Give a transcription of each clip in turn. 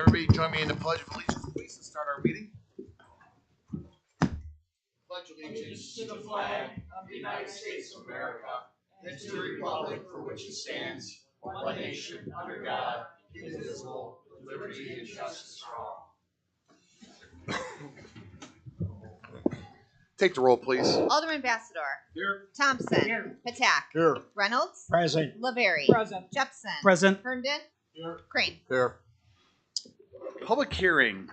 everybody join me in the Pledge of Allegiance, please, to start our meeting. Pledge allegiance to the flag of the United States of America and to the republic for which it stands, one nation, under God, indivisible, with liberty and justice for all. Take the roll, please. Alderman Bassador. Here. Thompson. Here. Patak. Here. Reynolds. Present. LaVerry. Present. Jepson. Present. Herndon. Here. Crane. Here. Public hearing.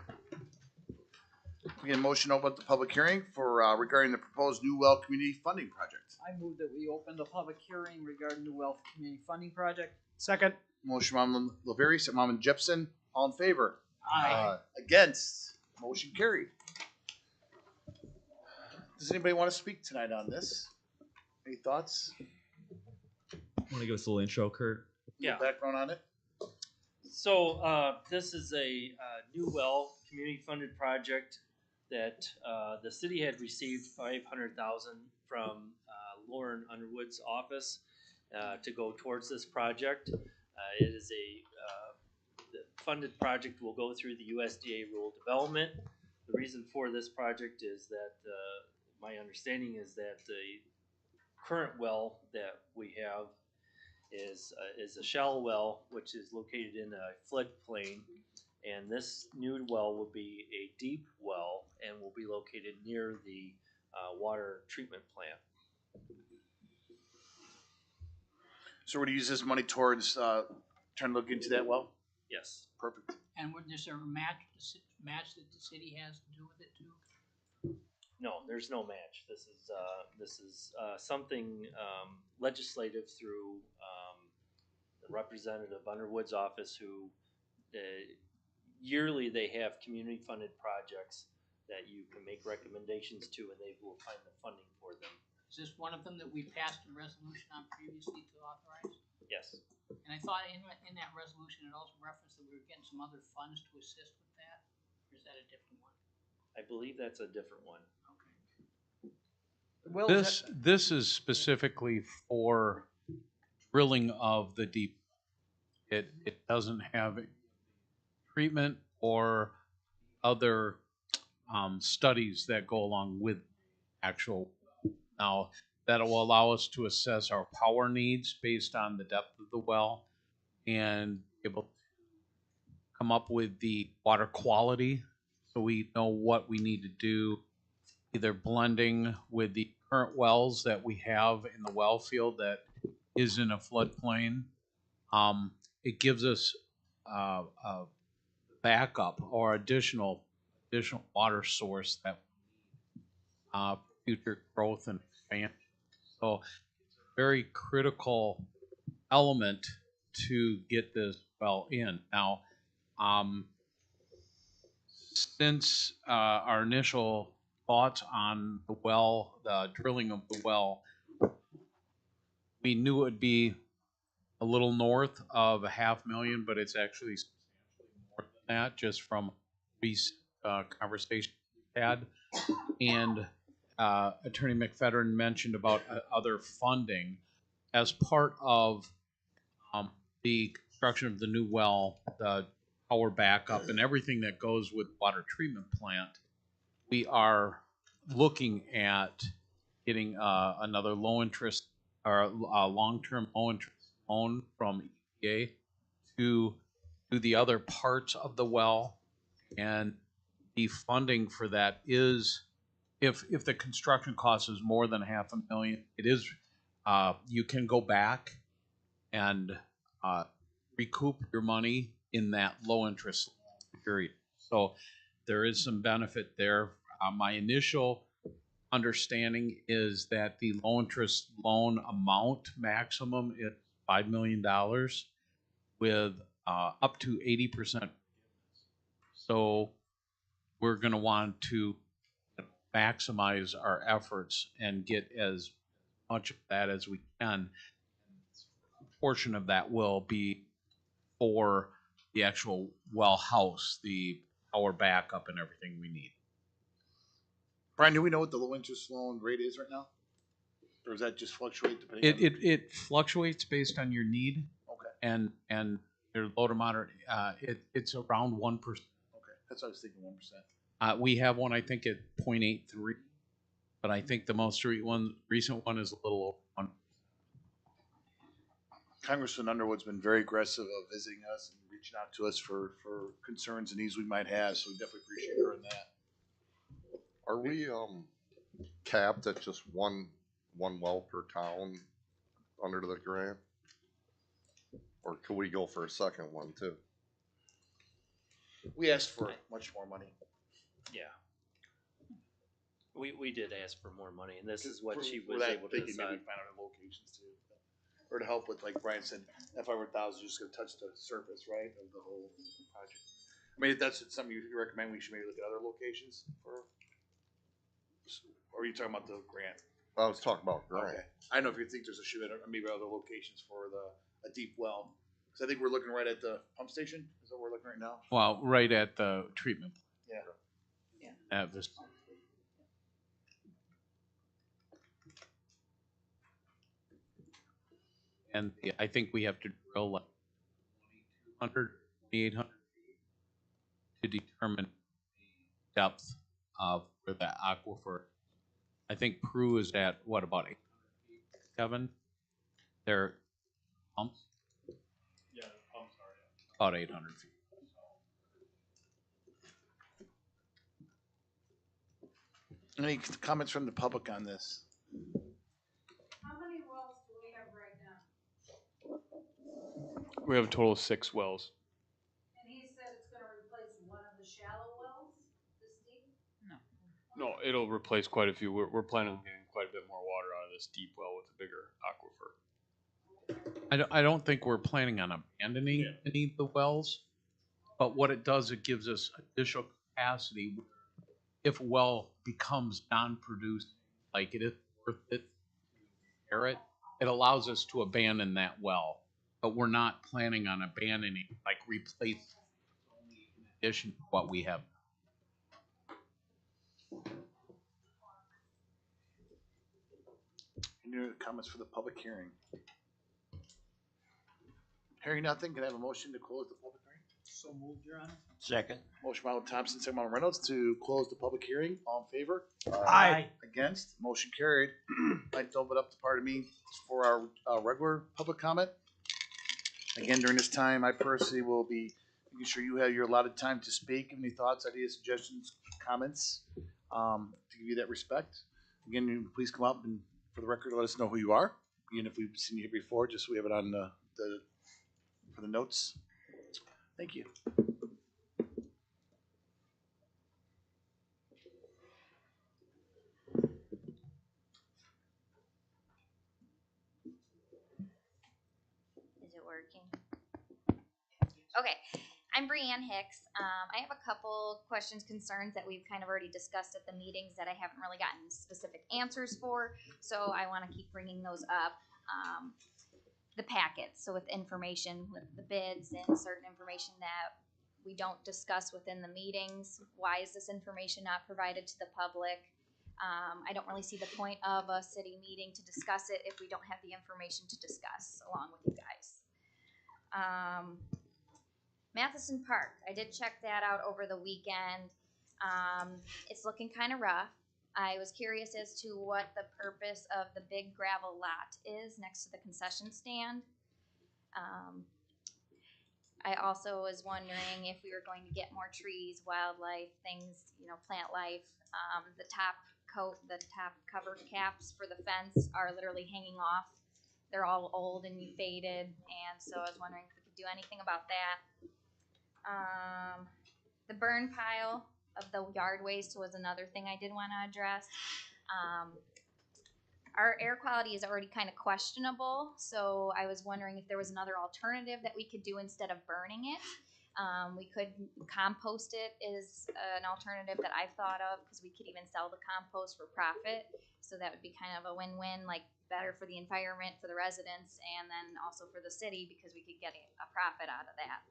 We get a motion to open up the public hearing for regarding the proposed New Well Community Funding Project. I move that we open the public hearing regarding New Wealth Community Funding Project. Second. Motion by LaVerry, second by Jepson. All in favor? Aye. Against? Motion carried. Does anybody want to speak tonight on this? Any thoughts? Want to give us a little intro, Kurt? Yeah. Background on it? So this is a new well community funded project that the city had received $500,000 from Lauren Underwood's office to go towards this project. It is the funded project will go through the USDA rural development. The reason for this project is that my understanding is that the current well that we have is a shallow well, which is located in a floodplain, and this new well will be a deep well and will be located near the water treatment plant. So we're going to use this money towards trying to look into that well? Yes. Perfect. And would this a match that the city has to do with it too? No, there's no match. This is something legislative through the representative Underwood's office, who yearly they have community funded projects that you can make recommendations to, and they will find the funding for them. Is this one of them that we passed a resolution on previously to authorize? Yes. And I thought in that resolution it also referenced that we were getting some other funds to assist with that, or is that a different one? I believe that's a different one. Well, This is specifically for drilling of the deep. It doesn't have treatment or other studies that go along with actual. Now, that will allow us to assess our power needs based on the depth of the well and be able to come up with the water quality, so we know what we need to do, either blending with the current wells that we have in the well field that is in a floodplain. It gives us a backup or additional water source that future growth and expansion. So it's a very critical element to get this well in. Now, since our initial thoughts on the well, the drilling of the well, we knew it would be a little north of $500,000, but it's actually substantially more than that, just from recent conversations we had. And Attorney McFedrin mentioned about other funding as part of the construction of the new well, the power backup, and everything that goes with water treatment plant. We are looking at getting another low interest or long-term low interest loan from EPA to do the other parts of the well, and the funding for that is, if the construction cost is more than $500,000, it is you can go back and recoup your money in that low interest period. So there is some benefit there. My initial understanding is that the low interest loan amount maximum is $5 million with up to 80%. So we're going to want to maximize our efforts and get as much of that as we can. A portion of that will be for the actual well house, the power backup and everything we need. Brian, do we know what the low interest loan rate is right now? Or does that just fluctuate depending on It fluctuates based on your need. Okay. And They're low to moderate. It's around 1%. Okay, that's what I was thinking, 1%. We have one, I think, at 0.83, but I think the most recent one is a little over 1. Congressman Underwood's been very aggressive of visiting us and reaching out to us for concerns and needs we might have, so we definitely appreciate her in that. Are we capped at just one well per town under the grant? Or could we go for a second one too? We asked for much more money. Yeah. We did ask for more money, and this is what she For was that, able to thinking maybe decide. find other locations too. Or to help with, like Brian said, $500,000 just gonna touch the surface, right, of the whole project. I mean, if that's something you recommend, we should maybe look at other locations for, or are you talking about the grant? I was talking about grant. Okay. I don't know if you think there's maybe other locations for a deep well. Cause I think we're looking right at the pump station. Is that what we're looking right now? Well, right at the treatment. Yeah. At this. And I think we have to drill like 2,200, 2,800 to determine the depth of where the aquifer. I think Peru is at what, about 800 feet, Kevin? Their pumps? Yeah, the pumps are About 800 feet. Any comments from the public on this? How many wells do we have right now? We have a total of 6 wells. And he said it's gonna replace one of the shallow wells, this deep? No, it'll replace quite a few. We're planning on getting quite a bit more water out of this deep well with a bigger aquifer. I don't think we're planning on abandoning any of the wells, but what it does, it gives us additional capacity. If a well becomes non-produced, like it is worth it, it allows us to abandon that well. But we're not planning on abandoning, like replace only in addition to what we have. Any comments for the public hearing? Hearing nothing, can I have a motion to close the public hearing? So moved, Your Honor. Second. Motion by Alderman Thompson, second by Alderman Reynolds to close the public hearing. All in favor? Aye. Against? Motion carried. I'd like to open up the part of me for our regular public comment. Again, during this time, I personally will be making sure you have your allotted time to speak. Any thoughts, ideas, suggestions, comments, to give you that respect. Again, you please come up and, for the record, let us know who you are. Again, if we've seen you here before, just so we have it on for the notes. Thank you. Is it working? Okay, I'm Brianne Hicks. I have a couple questions, concerns that we've kind of already discussed at the meetings that I haven't really gotten specific answers for, so I want to keep bringing those up. The packets, so with information, with the bids and certain information that we don't discuss within the meetings. Why is this information not provided to the public? I don't really see the point of a city meeting to discuss it if we don't have the information to discuss along with you guys. Matheson Park, I did check that out over the weekend. It's looking kind of rough. I was curious as to what the purpose of the big gravel lot is next to the concession stand. I also was wondering if we were going to get more trees, wildlife, things, plant life. The top cover caps for the fence are literally hanging off. They're all old and faded, and so I was wondering if we could do anything about that. The burn pile of the yard waste was another thing I did want to address. Our air quality is already kind of questionable, so I was wondering if there was another alternative that we could do instead of burning it. We could compost it is an alternative that I've thought of, because we could even sell the compost for profit. So that would be kind of a win-win, like better for the environment, for the residents, and then also for the city, because we could get a profit out of that.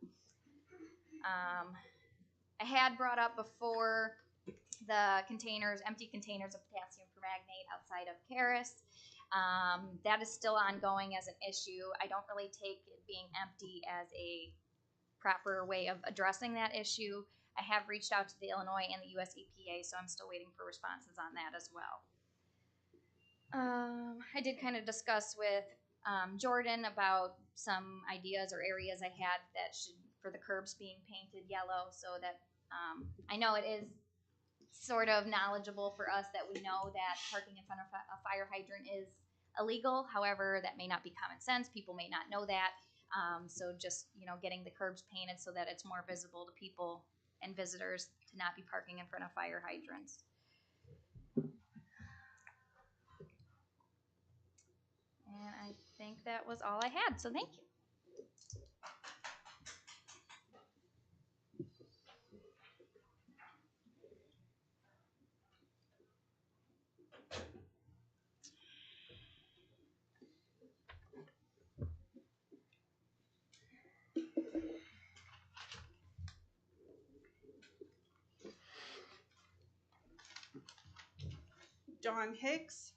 I had brought up before the empty containers of potassium permanganate outside of Karis. That is still ongoing as an issue. I don't really take it being empty as a proper way of addressing that issue. I have reached out to the Illinois and the US EPA, so I'm still waiting for responses on that as well. I did kind of discuss with Jordan about some ideas or areas I had that should, for the curbs being painted yellow, so that I know it is sort of knowledgeable for us that we know that parking in front of a fire hydrant is illegal. However, that may not be common sense. People may not know that. So just, getting the curbs painted so that it's more visible to people and visitors to not be parking in front of fire hydrants. And I think that was all I had, so thank you. Dawn Hicks.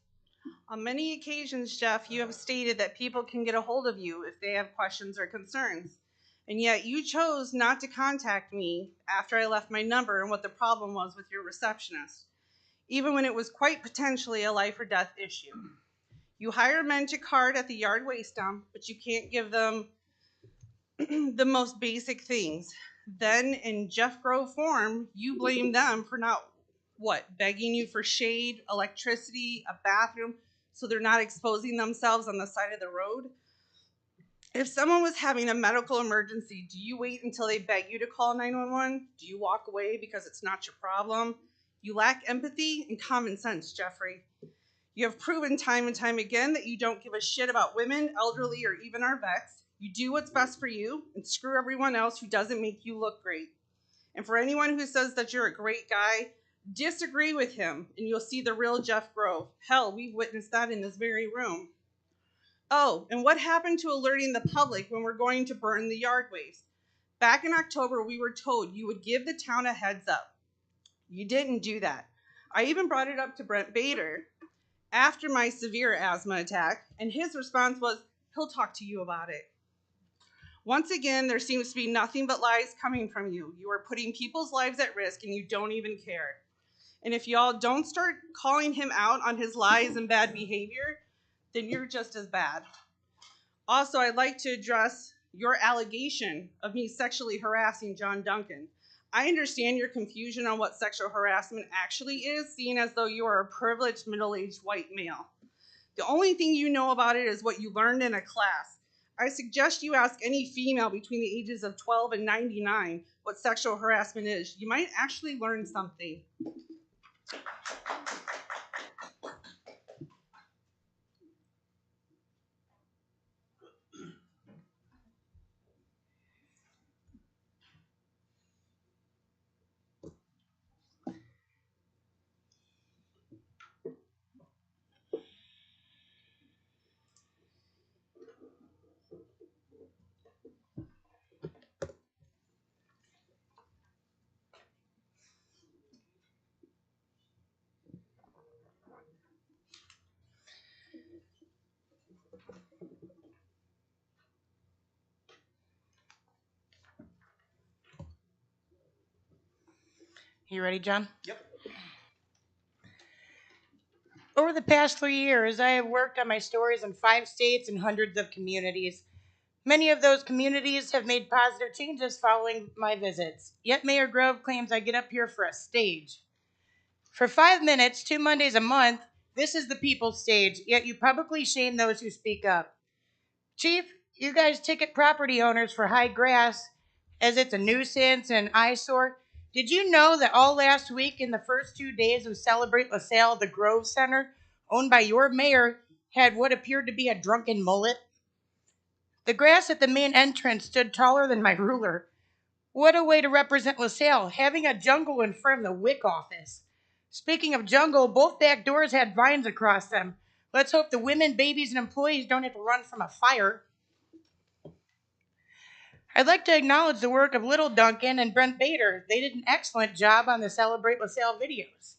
On many occasions, Jeff, you have stated that people can get a hold of you if they have questions or concerns. And yet you chose not to contact me after I left my number and what the problem was with your receptionist, even when it was quite potentially a life or death issue. You hire men to card at the yard waste dump, but you can't give them the most basic things. Then in Jeff Grove form, you blame them for not, begging you for shade, electricity, a bathroom, so they're not exposing themselves on the side of the road. If someone was having a medical emergency, do you wait until they beg you to call 911? Do you walk away because it's not your problem? You lack empathy and common sense, Jeffrey. You have proven time and time again that you don't give a shit about women, elderly, or even our vets. You do what's best for you and screw everyone else who doesn't make you look great. And for anyone who says that you're a great guy, disagree with him and you'll see the real Jeff Grove. Hell, we've witnessed that in this very room. Oh, and what happened to alerting the public when we're going to burn the yard waste? Back in October, we were told you would give the town a heads up. You didn't do that. I even brought it up to Brent Bader after my severe asthma attack, and his response was, he'll talk to you about it. Once again, there seems to be nothing but lies coming from you. You are putting people's lives at risk and you don't even care. And if y'all don't start calling him out on his lies and bad behavior, then you're just as bad. Also, I'd like to address your allegation of me sexually harassing John Duncan. I understand your confusion on what sexual harassment actually is, seeing as though you are a privileged middle-aged white male. The only thing you know about it is what you learned in a class. I suggest you ask any female between the ages of 12 and 99 what sexual harassment is. You might actually learn something. You ready, John? Yep. Over the past 3 years, I have worked on my stories in 5 states and hundreds of communities. Many of those communities have made positive changes following my visits. Yet Mayor Grove claims I get up here for a stage. For 5 minutes, 2 Mondays a month, this is the people's stage, yet you publicly shame those who speak up. Chief, you guys ticket property owners for high grass as it's a nuisance and an eyesore. Did you know that all last week in the first 2 days of Celebrate LaSalle, the Grove Center, owned by your mayor, had what appeared to be a drunken mullet? The grass at the main entrance stood taller than my ruler. What a way to represent LaSalle, having a jungle in front of the WIC office. Speaking of jungle, both back doors had vines across them. Let's hope the women, babies, and employees don't have to run from a fire. I'd like to acknowledge the work of Little Duncan and Brent Bader. They did an excellent job on the Celebrate LaSalle videos.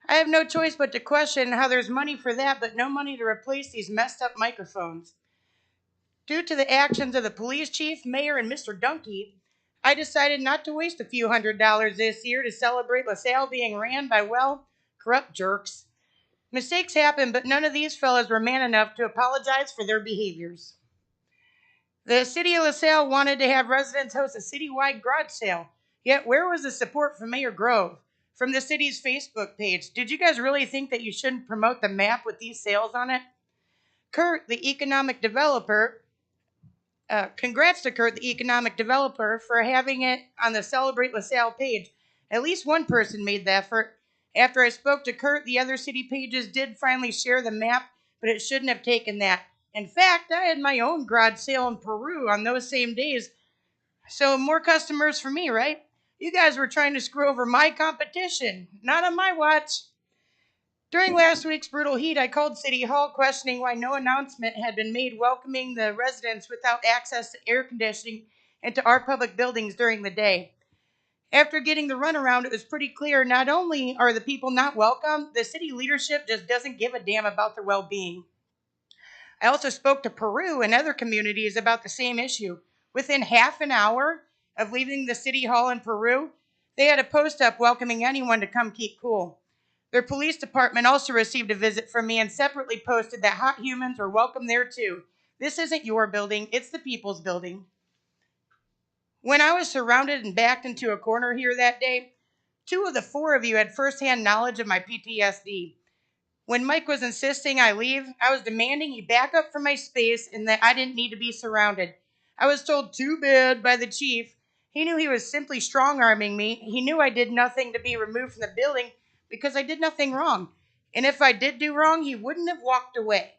I have no choice but to question how there's money for that, but no money to replace these messed up microphones. Due to the actions of the police chief, mayor, and Mr. Dunkey, I decided not to waste a few $100s this year to celebrate LaSalle being ran by, well, corrupt jerks. Mistakes happen, but none of these fellas were man enough to apologize for their behaviors. The city of LaSalle wanted to have residents host a citywide garage sale, yet where was the support from Mayor Grove? From the city's Facebook page? Did you guys really think that you shouldn't promote the map with these sales on it? Kurt, the economic developer, congrats to Kurt, the economic developer, for having it on the Celebrate LaSalle page. At least one person made the effort. After I spoke to Kurt, the other city pages did finally share the map, but it shouldn't have taken that. In fact, I had my own garage sale in Peru on those same days. So more customers for me, right? You guys were trying to screw over my competition. Not on my watch. During last week's brutal heat, I called City Hall questioning why no announcement had been made welcoming the residents without access to air conditioning into our public buildings during the day. After getting the runaround, it was pretty clear not only are the people not welcome, the city leadership just doesn't give a damn about their well-being. I also spoke to Peru and other communities about the same issue. Within half an hour of leaving the City Hall in Peru, they had a post up welcoming anyone to come keep cool. Their police department also received a visit from me and separately posted that hot humans are welcome there too. This isn't your building, it's the people's building. When I was surrounded and backed into a corner here that day, 2 of the 4 of you had firsthand knowledge of my PTSD. When Mike was insisting I leave, I was demanding he back up from my space and that I didn't need to be surrounded. I was told too bad by the chief. He knew he was simply strong-arming me. He knew I did nothing to be removed from the building because I did nothing wrong. And if I did do wrong, he wouldn't have walked away.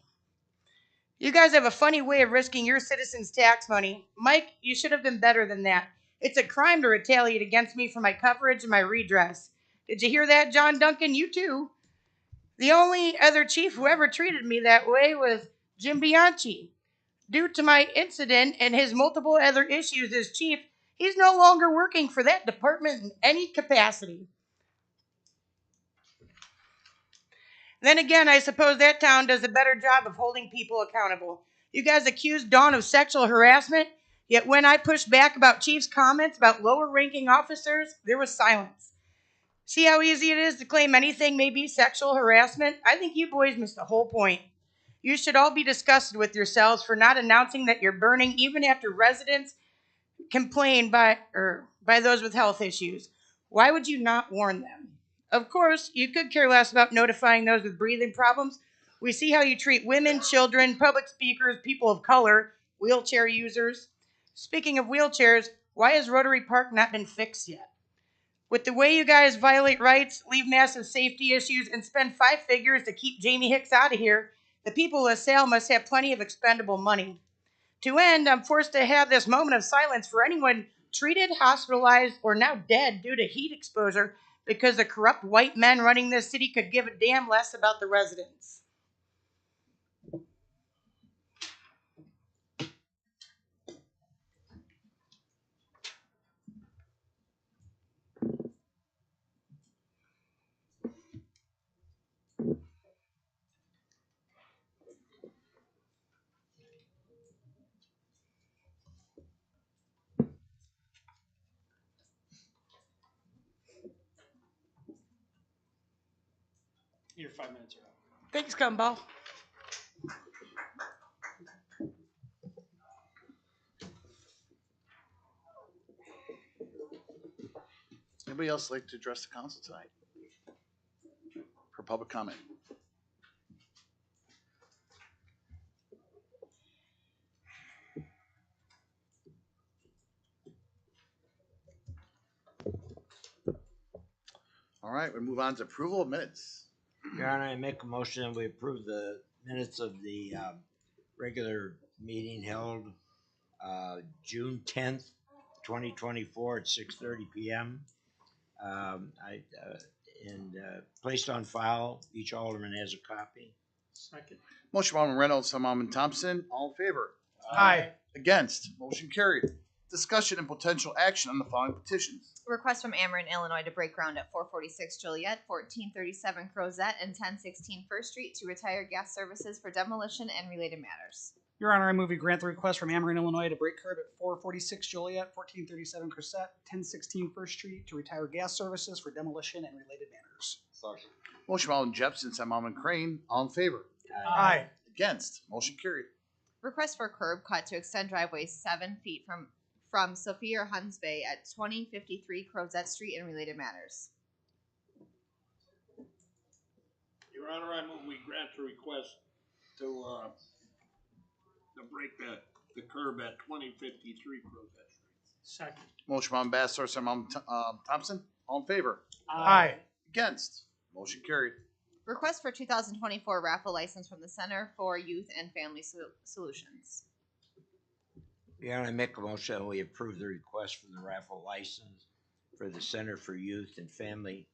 You guys have a funny way of risking your citizens' tax money. Mike, you should have been better than that. It's a crime to retaliate against me for my coverage and my redress. Did you hear that, John Duncan? You too. The only other chief who ever treated me that way was Jim Bianchi. Due to my incident and his multiple other issues as chief, he's no longer working for that department in any capacity. Then again, I suppose that town does a better job of holding people accountable. You guys accused Dawn of sexual harassment, yet when I pushed back about Chief's comments about lower-ranking officers, there was silence. See how easy it is to claim anything may be sexual harassment? I think you boys missed the whole point. You should all be disgusted with yourselves for not announcing that you're burning even after residents complain by those with health issues. Why would you not warn them? Of course, you could care less about notifying those with breathing problems. We see how you treat women, children, public speakers, people of color, wheelchair users. Speaking of wheelchairs, why has Rotary Park not been fixed yet? With the way you guys violate rights, leave massive safety issues, and spend 5 figures to keep Jamie Hicks out of here, the people of LaSalle must have plenty of expendable money. To end, I'm forced to have this moment of silence for anyone treated, hospitalized, or now dead due to heat exposure because the corrupt white men running this city could give a damn less about the residents. Your 5 minutes are up. Thanks, Gumball. Anybody else like to address the council tonight? For public comment? All right, we move on to approval of minutes. Your Honor, I make a motion that we approve the minutes of the regular meeting held June 10th, 2024 at 6:30 p.m. Placed on file. Each alderman has a copy. Second. Motion by Alderman Reynolds, by Alderman Thompson. All in favor? Aye. Against? Motion carried. Discussion and potential action on the following petitions. Request from Ameren, Illinois to break ground at 446 Joliet, 1437 Crozet, and 1016 First Street to retire gas services for demolition and related matters. Your Honor, I move we grant the request from Ameren, Illinois to break curb at 446 Joliet, 1437 Crescent, 1016 First Street to retire gas services for demolition and related matters. Second. Motion by Alderman Jepson, second by Alderman Crane. All in favor? Aye. Against? Motion carried. Request for curb cut to extend driveway 7 feet from Sophia or Huns Bay at 2053 Crozet Street and related matters. Your Honor, I move we grant the request to break the curb at 2053 Crozet Street. Second. Motion by Ambassador, second by Alderman Thompson. All in favor? Aye. Against? Motion carried. Request for 2024 raffle license from the Center for Youth and Family Solutions. Your Honor, I make a motion that we approve the request for the raffle license for the Center for Youth and Family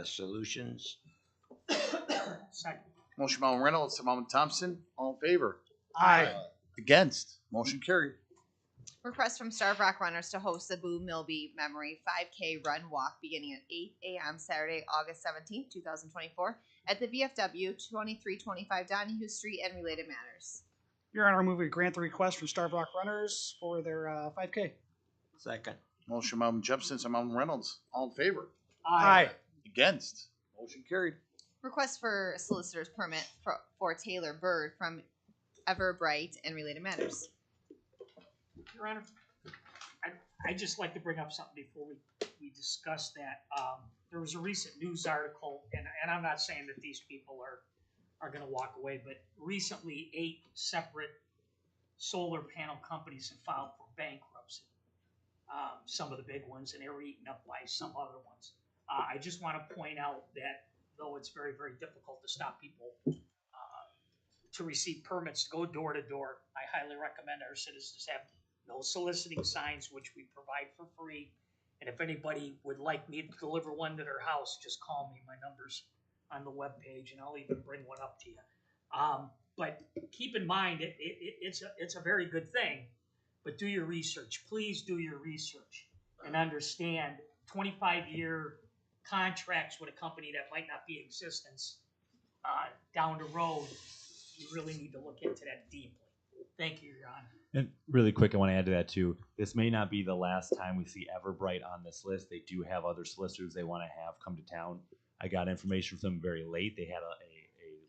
Solutions. Second. Motion by Alderman Reynolds, second by Alderman Thompson. All in favor? Aye. Against? Motion carried. Request from Starved Rock Runners to host the Boo Milby Memory 5K Run Walk beginning at 8 a.m. Saturday, August 17th, 2024 at the VFW 2325 Donahue Street and related matters. Your Honor, I move we grant the request from Starved Rock Runners for their 5K. Second. Motion by Alderman Jepson, second by Alderman Reynolds. All in favor? Aye. Against? Motion carried. Request for solicitor's permit for Taylor Bird from Everbright and related matters. Your Honor, I'd just like to bring up something before we discuss that. There was a recent news article, and I'm not saying that these people are going to walk away, but recently 8 separate solar panel companies have filed for bankruptcy. Some of the big ones, and they were eaten up by some other ones. I just want to point out that though it's very, very difficult to stop people to receive permits to go door to door, I highly recommend our citizens have no soliciting signs, which we provide for free. And if anybody would like me to deliver one to their house, just call me. My number's on the webpage, and I'll even bring one up to you. But keep in mind, it's a very good thing. But do your research. Please do your research and understand 25-year contracts with a company that might not be in existence down the road. You really need to look into that deeply. Thank you, Your Honor. And really quick, I want to add to that too. This may not be the last time we see Everbright on this list. They do have other solicitors they want to have come to town. I got information from them very late. They had a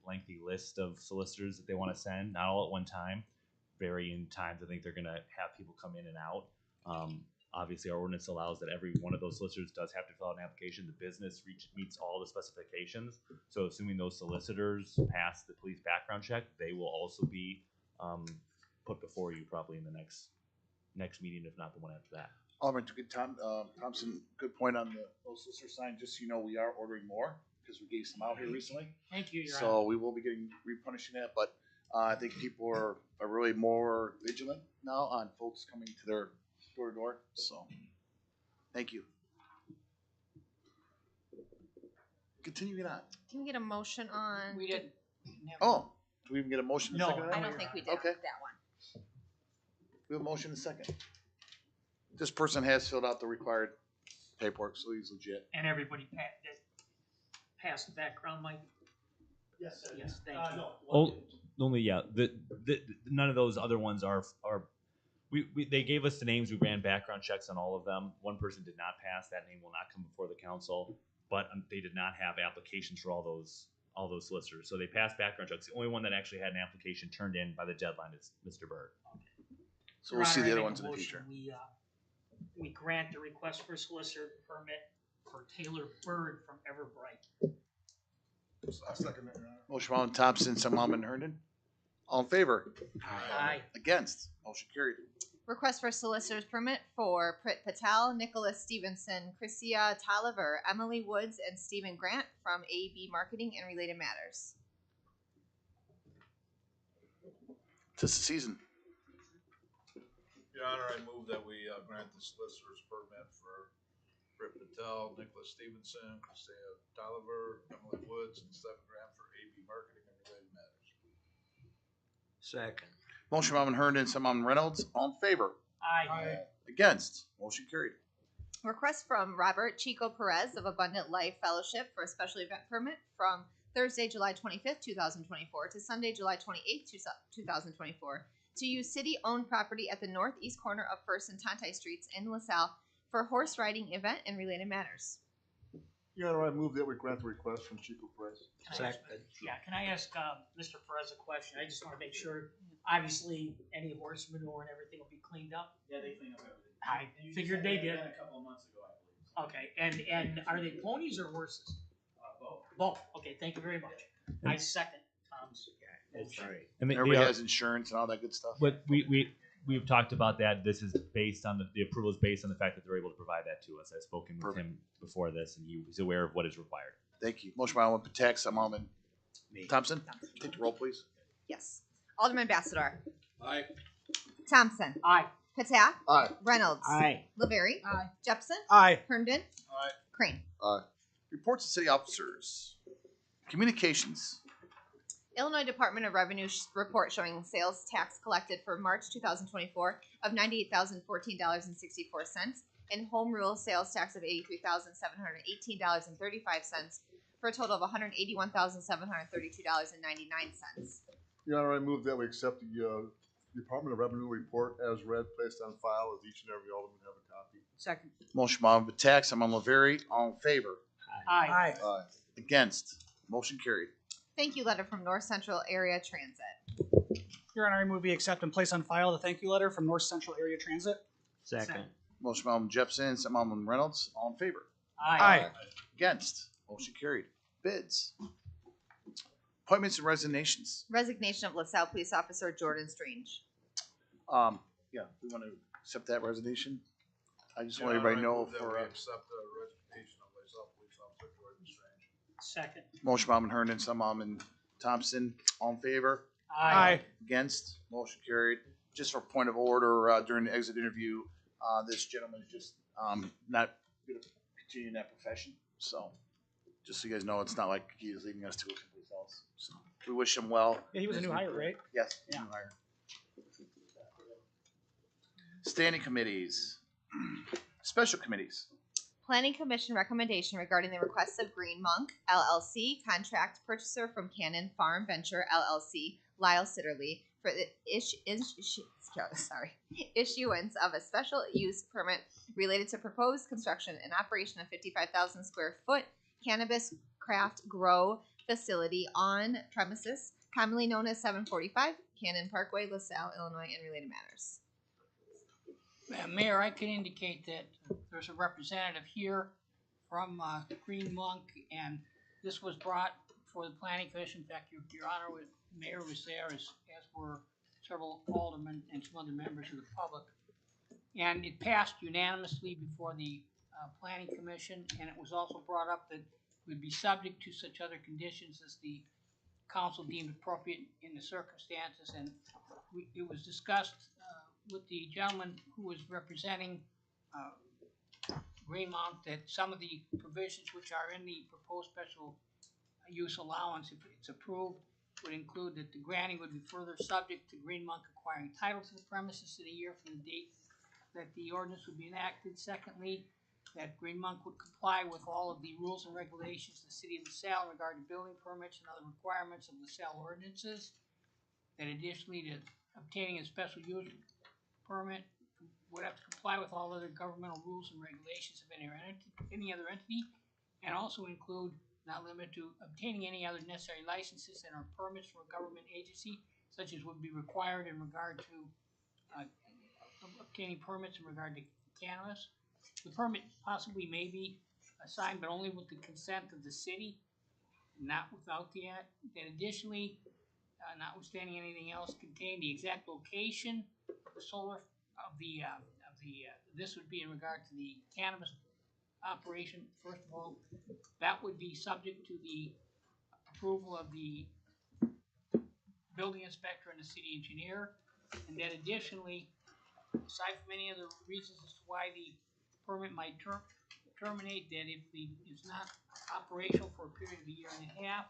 lengthy list of solicitors that they want to send, not all at one time, varying times. I think they're going to have people come in and out. Obviously, our ordinance allows that every one of those solicitors does have to fill out an application. The business meets all the specifications. So assuming those solicitors pass the police background check, they will also be put before you probably in the next meeting, if not the one after that. Alderman Thompson, good point on the solicitor sign. Just so you know, we are ordering more because we gave some out here recently. Thank you, Your Honor. So we will be replenishing that, but I think people are really more vigilant now on folks coming to their door to door. So thank you. Continuing on. Can we get a motion on? We didn't. Oh, do we even get a motion? No, second? I don't think we did Okay. that one. We have a motion in a second. This person has filled out the required paperwork, so he's legit. And everybody passed the background, Mike? Yes, sir. Yes, thank you. Oh, only yeah. None of those other ones are. They gave us the names. We ran background checks on all of them. One person did not pass. That name will not come before the council. But they did not have applications for all those solicitors. So they passed background checks. The only one that actually had an application turned in by the deadline is Mr. Bird. So we'll see the other ones in the future. We grant the request for solicitor permit for Taylor Bird from Everbright. I'll second that. Motion by Alderman Thompson, second by Alderman Herndon. All in favor? Aye. Against? Motion carried. Request for solicitor's permit for Prit Patel, Nicholas Stevenson, Chrissia Tolliver, Emily Woods, and Stephen Grant from AB Marketing and related matters. Tis the season. Your Honor, I move that we grant the solicitor's permit for Prit Patel, Nicholas Stevenson, Chrissia Tolliver, Emily Woods, and Stephen Grant for AB Marketing and related matters. Second. Motion by Alderman Herndon, second by Alderman Reynolds. All in favor? Aye. Against? Motion carried. Request from Robert Chico Perez of Abundant Life Fellowship for a special event permit from Thursday, July 25th, 2024 to Sunday, July 28th, 2024 to use city-owned property at the northeast corner of First and Tonti Streets in LaSalle for a horse riding event and related matters. Your Honor, I move that we grant the request from Chico Perez. Can I ask Mr. Perez a question? I just want to make sure, obviously, any horse manure and everything will be cleaned up? Yeah, they clean up everything. I figured they did. A couple of months ago, I believe. Okay, and are they ponies or horses? Both. Both, okay, thank you very much. I second Tom's. That's right. And Everybody has insurance and all that good stuff. But we've talked about that. This is based on the approval is based on the fact that they're able to provide that to us. I've spoken with him before this, and he's aware of what is required. Thank you. Motion by Alderman Patak, Alderman Thompson. Take the roll, please. Yes. Alderman Bassador. Aye. Thompson. Aye. Patak. Aye. Reynolds. Aye. Laverie. Aye. Jepson. Aye. Herndon. Aye. Crane. Reports to city officers. Communications. Illinois Department of Revenue report showing sales tax collected for March 2024 of $98,014.64 and home rule sales tax of $83,718.35 for a total of $181,732.99. Your Honor, I move that we accept the Department of Revenue report as read, placed on file, as each and every alderman have a copy. Second. Motion by Alderman Patak, Alderman Laverie. All in favor? Aye. Against? Motion carried. Thank you letter from North Central Area Transit. Your Honor, I move we accept and place on file the thank you letter from North Central Area Transit. Second. Motion by Alderman Jepson, Alderman Reynolds. All in favor? Aye. Against? Motion carried. Bids. Appointments and resignations. Resignation of LaSalle Police Officer Jordan Strange. Yeah, we want to accept that resignation. I just want everybody to know for. Accept the resignation of myself, police officer Jordan Strange. Second. Motion by Alderman Herndon, Alderman Thompson. All in favor? Aye. Against? Motion carried. Just for point of order, during the exit interview, this gentleman is just not going to continue in that profession. So, just so you guys know, it's not like he is leaving us to someplace else. So, we wish him well. Yeah, he was a new hire, right? Yes. Yeah. New hire. Standing committees. Special committees. Planning Commission recommendation regarding the request of Green Monk LLC, contract purchaser from Cannon Farm Venture LLC, Lyle Sitterly, for the issuance of a special use permit related to proposed construction and operation of 55,000 square foot cannabis craft grow facility on premises, commonly known as 745 Cannon Parkway, LaSalle, Illinois, and related matters. Mayor, I can indicate that there's a representative here from Green Monk, and this was brought for the planning commission. In fact, your honor, mayor was there, as were several aldermen and some other members of the public. And it passed unanimously before the planning commission, and it was also brought up that it would be subject to such other conditions as the council deemed appropriate in the circumstances. And it was discussed with the gentleman who was representing Greenmount that some of the provisions which are in the proposed special use allowance, if it's approved, would include that the granting would be further subject to Greenmount acquiring title to the premises in a year from the date that the ordinance would be enacted. Secondly, that Greenmount would comply with all of the rules and regulations of the city of LaSalle in regard to building permits and other requirements of LaSalle ordinances. That additionally, to obtaining a special use permit would have to comply with all other governmental rules and regulations of any other entity, and also include, not limited to, obtaining any other necessary licenses and or permits from a government agency, such as would be required in regard to obtaining permits in regard to cannabis. The permit possibly may be assigned, but only with the consent of the city, not without the act. Then additionally, notwithstanding anything else, contain the exact location of the solar this would be in regard to the cannabis operation. First of all, that would be subject to the approval of the building inspector and the city engineer. And then additionally, aside from any other reasons as to why the permit might terminate, that if it's not operational for a period of a year and a half,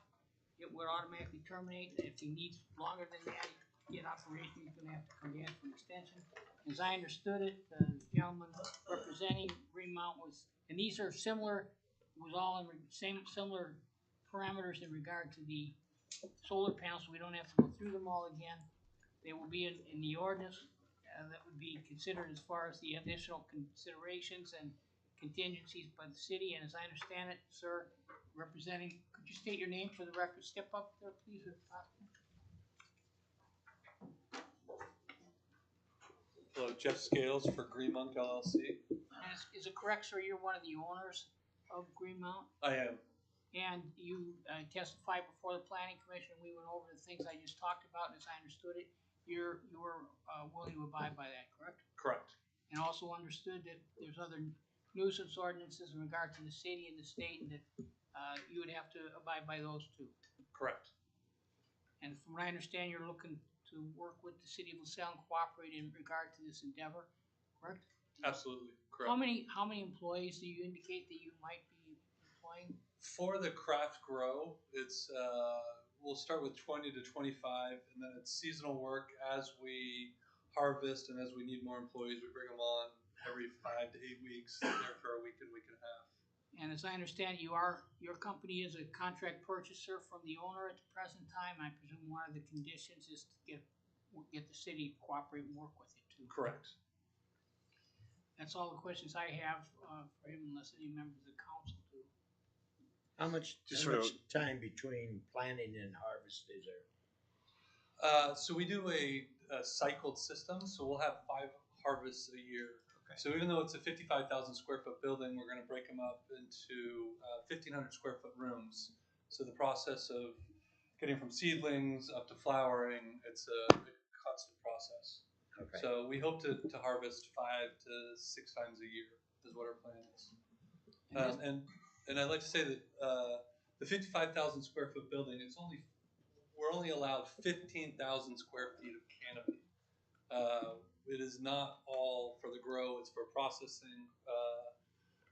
it would automatically terminate. If he needs longer than that, to get operation, he's going to have to come back for an extension. As I understood it, the gentleman representing Greenmount was, and these are similar, was all in similar parameters in regard to the solar panels, so we don't have to go through them all again. They will be in the ordinance, that would be considered as far as the additional considerations and contingencies by the city, and as I understand it, sir, representing, could you state your name for the record? Step up there, please, if possible. Hello, Jeff Scales for Greenmonk LLC. And is it correct, sir, you're one of the owners of Greenmount? I am. And you testified before the planning commission, we went over the things I just talked about, and as I understood it, you're willing to abide by that, correct? Correct. And also understood that there's other nuisance ordinances in regard to the city and the state, and that you would have to abide by those too. Correct. And from what I understand, you're looking to work with the city of LaSalle and cooperate in regard to this endeavor, correct? Absolutely. Correct. How many employees do you indicate that you might be employing? For the craft grow, it's we'll start with 20 to 25, and then it's seasonal work as we harvest and as we need more employees, we bring them on every 5 to 8 weeks. There for a week and a half. And as I understand, your company is a contract purchaser from the owner at the present time. I presume one of the conditions is to get the city to cooperate and work with it too. Correct. That's all the questions I have for him, unless any members of the council do. How much time between planting and harvest is there? So we do a cycled system, so we'll have 5 harvests a year. Okay. So even though it's a 55,000 square foot building, we're going to break them up into 1,500 square foot rooms. So the process of getting from seedlings up to flowering, it's a constant process. Okay. So we hope to harvest 5 to 6 times a year is what our plan is. And I'd like to say that the 55,000 square foot building, we're only allowed 15,000 square feet of canopy. It is not all for the grow; it's for processing,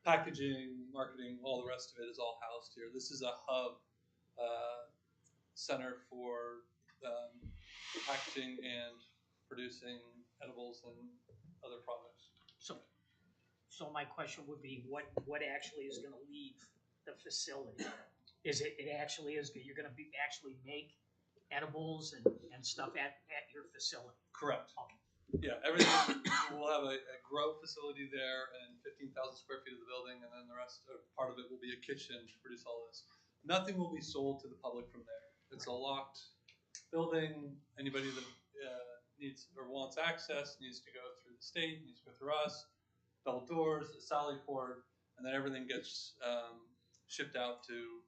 packaging, marketing. All the rest of it is all housed here. This is a hub center for packaging and producing edibles and other products. So my question would be, what actually is gonna leave the facility? Is it actually is, you're gonna actually make edibles and stuff at your facility? Correct. Okay. Yeah, everything, we'll have a grow facility there and 15,000 square feet of the building, and then the rest, part of it will be a kitchen to produce all this. Nothing will be sold to the public from there. It's a locked building. Anybody that needs or wants access needs to go through the state, needs to go through us. Double doors, a Sally port, and then everything gets shipped out to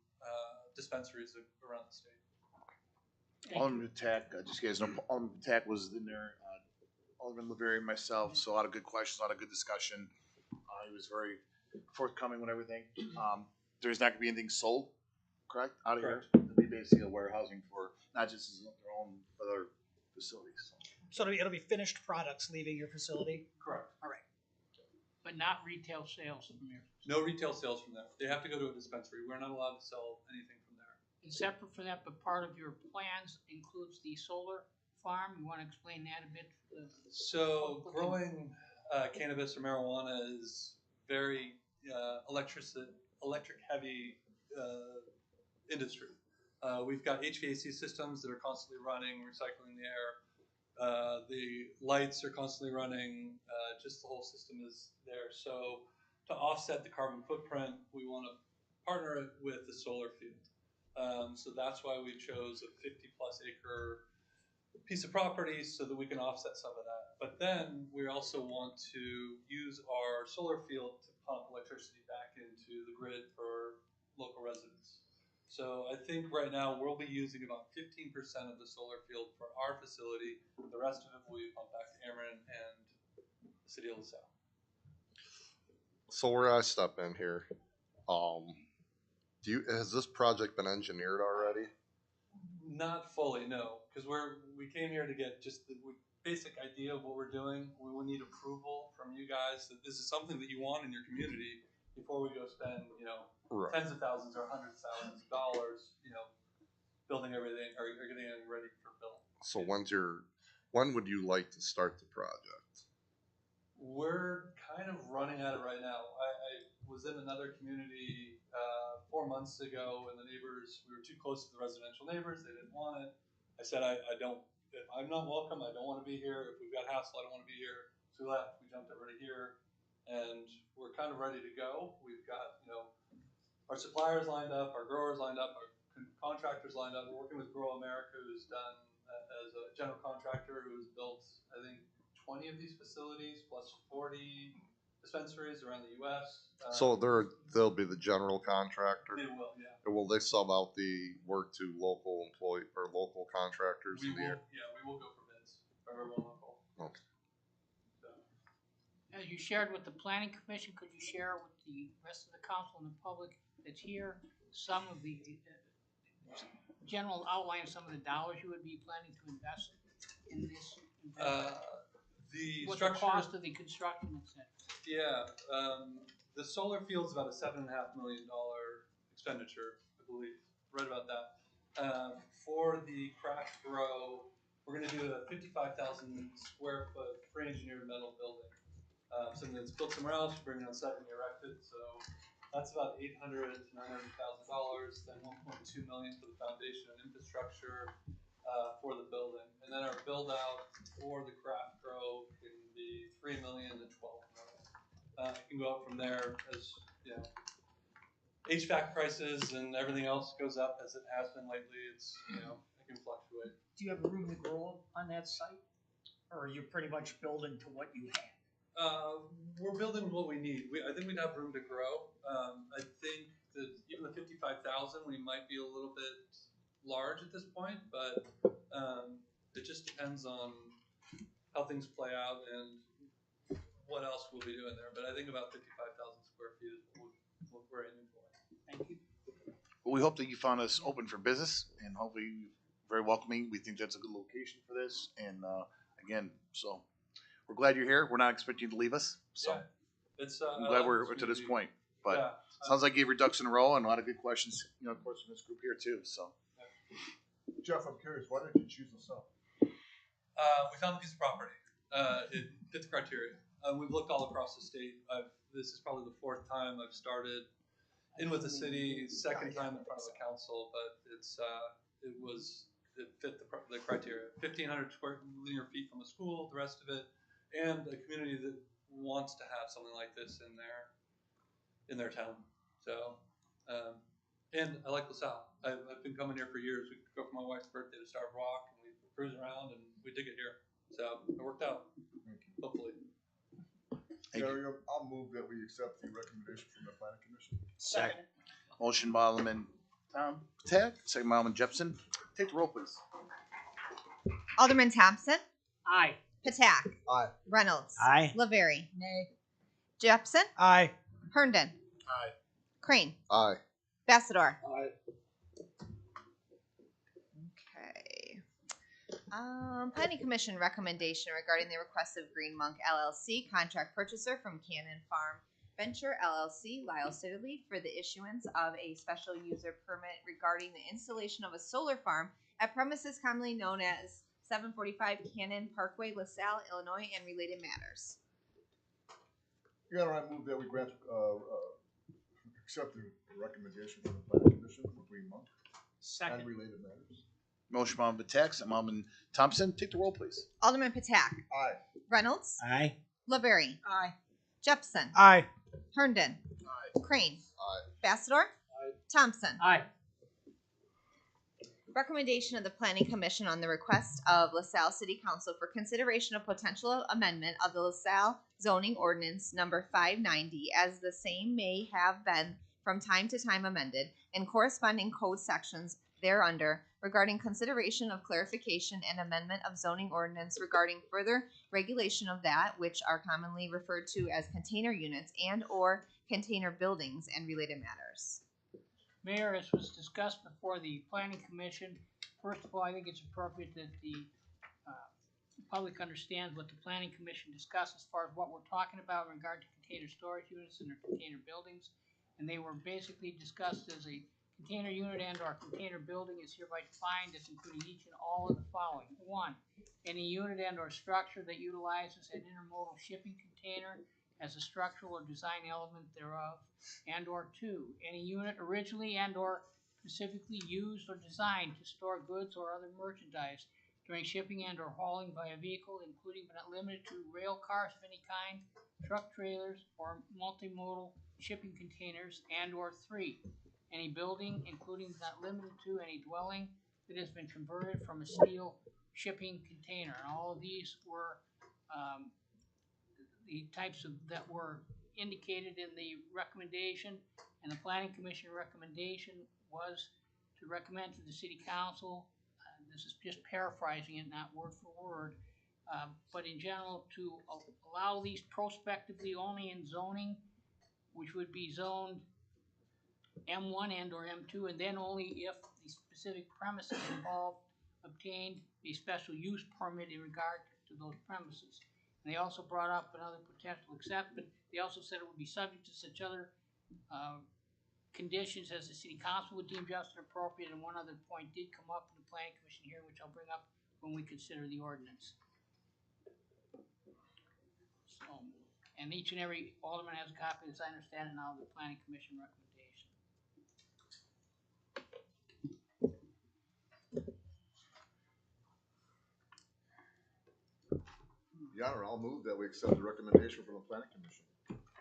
dispensaries around the state. Alderman Attack, just so you guys know, Alderman Attack was in there, Alderman LaVerie and myself, so a lot of good questions, a lot of good discussion. He was very forthcoming with everything. There's not gonna be anything sold, correct, out of here? It'll be basically a warehousing for, not just their own, other facilities. So it'll be finished products leaving your facility? Correct. All right. But not retail sales from there. No retail sales from there. They have to go to a dispensary. We're not allowed to sell anything from there. And separate from that, but part of your plans includes the solar farm. You want to explain that a bit? So growing cannabis or marijuana is very electric heavy industry. We've got HVAC systems that are constantly running, recycling the air. The lights are constantly running. Just the whole system is there. So to offset the carbon footprint, we want to partner it with the solar field. So that's why we chose a 50-plus acre piece of property so that we can offset some of that. But then we also want to use our solar field to pump electricity back into the grid for local residents. So I think right now we'll be using about 15% of the solar field for our facility. The rest of it will be pumped back to Ameren and the city of LaSalle. So where I step in here, has this project been engineered already? Not fully, no, because we came here to get just the basic idea of what we're doing. We will need approval from you guys that this is something that you want in your community before we go spend, tens of thousands or hundreds of thousands of dollars, building everything or getting everything ready for build. So when would you like to start the project? We're kind of running at it right now. I was in another community 4 months ago, and the neighbors, we were too close to the residential neighbors. They didn't want it. I said, I don't if I'm not welcome, I don't want to be here. If we've got hassle, I don't want to be here. So we left. We jumped everybody here, and we're kind of ready to go. We've got, you know, our suppliers lined up, our growers lined up, our contractors lined up. We're working with Grow America, who's done as a general contractor who's built, I think, 20 of these facilities plus 40 dispensaries around the U.S. So they'll be the general contractor. They will, yeah. Or will they sub out the work to local employee or local contractors? We will, yeah, we will go for bids from everyone local. Okay. So. As you shared with the planning commission, could you share with the rest of the council and the public that's here some of the general outline of some of the dollars you would be planning to invest in this? What's the cost of the construction, etc.? Yeah, the solar field's about a $7.5 million expenditure, I believe, right about that. For the craft grow, we're going to do a 55,000 square foot pre-engineered metal building. Something that's built somewhere else, bring it on site and erect it. So that's about $800,000 to $900,000. Then 1.2 million for the foundation and infrastructure for the building, and then our build out for the craft grow can be $3 million to $12 million. It can go up from there as you know, HVAC prices and everything else goes up as it has been lately. It's it can fluctuate. Do you have room to grow on that site, or are you pretty much building to what you have? We're building what we need. I think we'd have room to grow. I think that even the 55,000, we might be a little bit large at this point, but it just depends on how things play out and what else we'll be doing there. But I think about 55,000 square feet is what we're aiming for. Thank you. Well, we hope that you found us open for business and hopefully very welcoming. We think that's a good location for this. And again, so we're glad you're here. We're not expecting you to leave us. So yeah, it's, I'm glad we're to this point. But yeah, sounds like you gave your ducks in a row and a lot of good questions, of course, from this group here too. So. Jeff, I'm curious, why did you choose LaSalle? We found a piece of property. It fit the criteria. We've looked all across the state. This is probably the fourth time I've started in with the city, second time in front of the council, but it fit the criteria. 1,500 square linear feet from a school, the rest of it, and a community that wants to have something like this in their town. So, and I like LaSalle. I've been coming here for years. We go for my wife's birthday to Starved Rock, and we cruise around, and we dig it here. So it worked out. Hopefully. Gary, I'll move that we accept the recommendation from the planning commission. Second. Motion by Alderman Tom Patak, second by Alderman Jepson. Take the roll, please. Alderman Thompson. Aye. Patak. Aye. Reynolds. Aye. Laverie. Nay. Jepson. Aye. Herndon. Aye. Crane. Aye. Bassador. Aye. Okay. Planning Commission recommendation regarding the request of Green Monk LLC, contract purchaser from Cannon Farm Venture LLC, Lyles, Italy, for the issuance of a special user permit regarding the installation of a solar farm at premises commonly known as 745 Cannon Parkway, LaSalle, Illinois, and related matters. Your Honor, I move that we grant, accept the recommendation from the planning commission for Green Monk Second. and related matters. Motion by Alderman Patak, second by Alderman Thompson. Take the roll, please. Alderman Patak. Aye. Reynolds. Aye. Laverie. Aye. Jepson. Aye. Herndon. Aye. Crane. Aye. Bassador. Aye. Thompson. Aye. Recommendation of the Planning Commission on the request of LaSalle City Council for consideration of potential amendment of the LaSalle zoning ordinance number 590 as the same may have been from time to time amended and corresponding code sections thereunder regarding consideration of clarification and amendment of zoning ordinance regarding further regulation of that which are commonly referred to as container units and or container buildings and related matters. Mayor, as was discussed before the planning commission, first of all, I think it's appropriate that the public understands what the planning commission discussed as far as what we're talking about in regard to container storage units and their container buildings. And they were basically discussed as a container unit and or container building is hereby defined as including each and all of the following. 1, any unit and or structure that utilizes an intermodal shipping container as a structural or design element thereof, and or 2, any unit originally and or specifically used or designed to store goods or other merchandise during shipping and or hauling by a vehicle, including but not limited to rail cars of any kind, truck trailers, or multimodal shipping containers, and or 3, any building, including but not limited to any dwelling that has been converted from a steel shipping container. And all of these were the types of that were indicated in the recommendation, and the planning commission recommendation was to recommend to the city council, this is just paraphrasing it, not word for word, but in general, to allow these prospectively only in zoning, which would be zoned M1 and or M2, and then only if the specific premises involved obtained a special use permit in regard to those premises. And they also brought up another potential exception. They also said it would be subject to such other conditions as the city council would deem just and appropriate. And one other point did come up in the planning commission here, which I'll bring up when we consider the ordinance. So, and each and every alderman has a copy, as I understand it now, of the planning commission recommendation. Your Honor, I'll move that we accept the recommendation from the planning commission.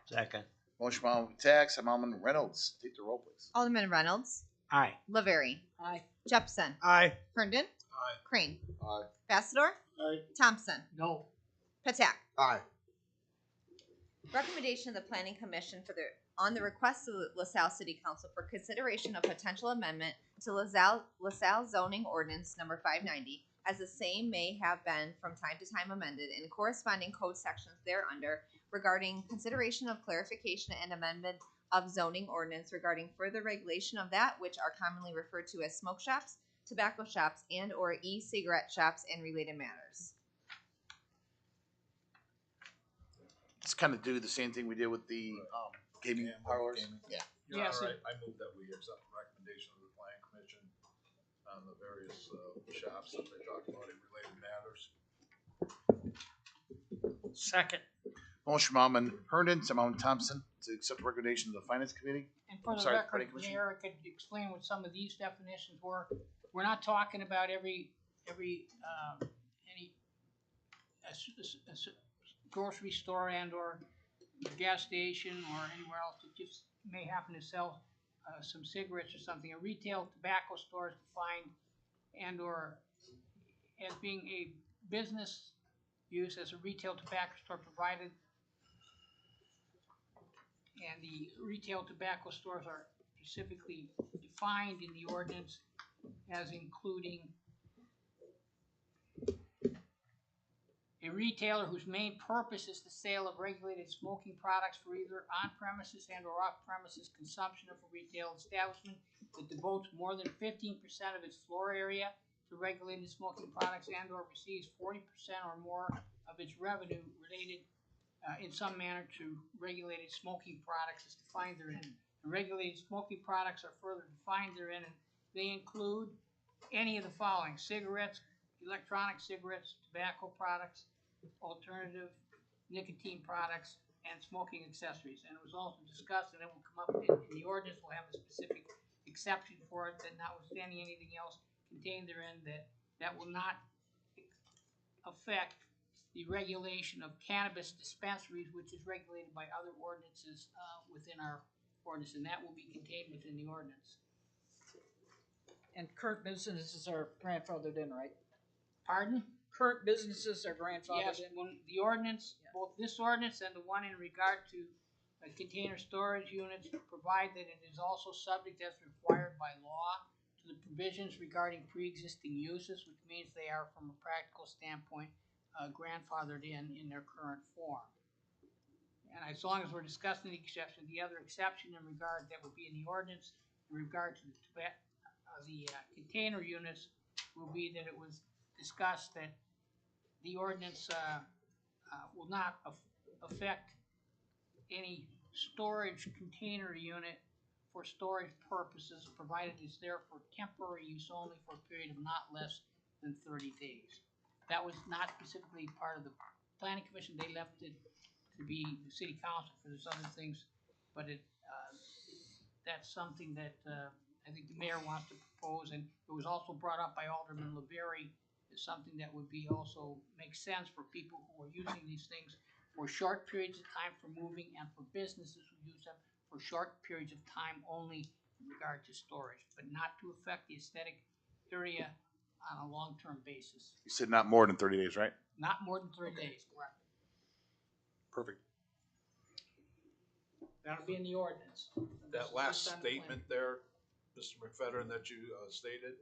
Second. Motion by Alderman Tax, Alderman Reynolds. Take the roll, please. Alderman Reynolds, Aye. Laverie, Aye. Jepson, Aye. Herndon, Aye. Crane, Aye. Bassador, Aye. Thompson, No. Patak. Aye. Recommendation of the planning commission on the request of the LaSalle City Council for consideration of potential amendment to LaSalle zoning ordinance number 590, as the same may have been from time to time amended in corresponding code sections thereunder, regarding consideration of clarification and amendment of zoning ordinance regarding further regulation of that which are commonly referred to as smoke shops, tobacco shops, and or e-cigarette shops and related matters. Just kind of do the same thing we did with the gaming parlors. Yeah. Your Yes, Honor, I move that we accept the recommendation of the planning commission on the various shops that they talked about in related matters. Second. Motion by Alderman Herndon, second by Alderman Thompson to accept the recommendation of the finance committee. And for the Sorry, record, planning commission. Mayor, I could explain what some of these definitions were. We're not talking about any grocery store and or gas station or anywhere else that just may happen to sell some cigarettes or something. A retail tobacco store is defined and or as being a business use as a retail tobacco store provided, and the retail tobacco stores are specifically defined in the ordinance as including a retailer whose main purpose is the sale of regulated smoking products for either on-premises and or off-premises consumption of a retail establishment that devotes more than 15% of its floor area to regulated smoking products and or receives 40% or more of its revenue related in some manner to regulated smoking products as defined therein. The regulated smoking products are further defined therein, and they include any of the following: cigarettes, electronic cigarettes, tobacco products, alternative nicotine products, and smoking accessories. And it was also discussed, and it will come up in the ordinance, we'll have a specific exception for it, that notwithstanding anything else contained therein, that will not affect the regulation of cannabis dispensaries, which is regulated by other ordinances within our ordinance, and that will be contained within the ordinance. And current businesses are grandfathered in, right? Pardon? Current businesses are grandfathered Yes, in? when the ordinance, both this ordinance and the one in regard to container storage units, provide that it is also subject as required by law to the provisions regarding pre-existing uses, which means they are, from a practical standpoint, grandfathered in their current form. And as long as we're discussing the exception, the other exception in regard that would be in the ordinance in regard to the container units will be that it was discussed that the ordinance will not affect any storage container unit for storage purposes, provided it's there for temporary use only for a period of not less than 30 days. That was not specifically part of the planning commission. They left it to be the city council for those other things, but that's something that I think the mayor wants to propose, and it was also brought up by Alderman Laverie is something that would be also, make sense for people who are using these things for short periods of time for moving and for businesses who use them for short periods of time only in regard to storage, but not to affect the aesthetic area on a long-term basis. You said not more than 30 days, right? Not more than 30 days, correct? Perfect. That'll be in the ordinance. That last statement there, Mr. McFedrin, that you stated,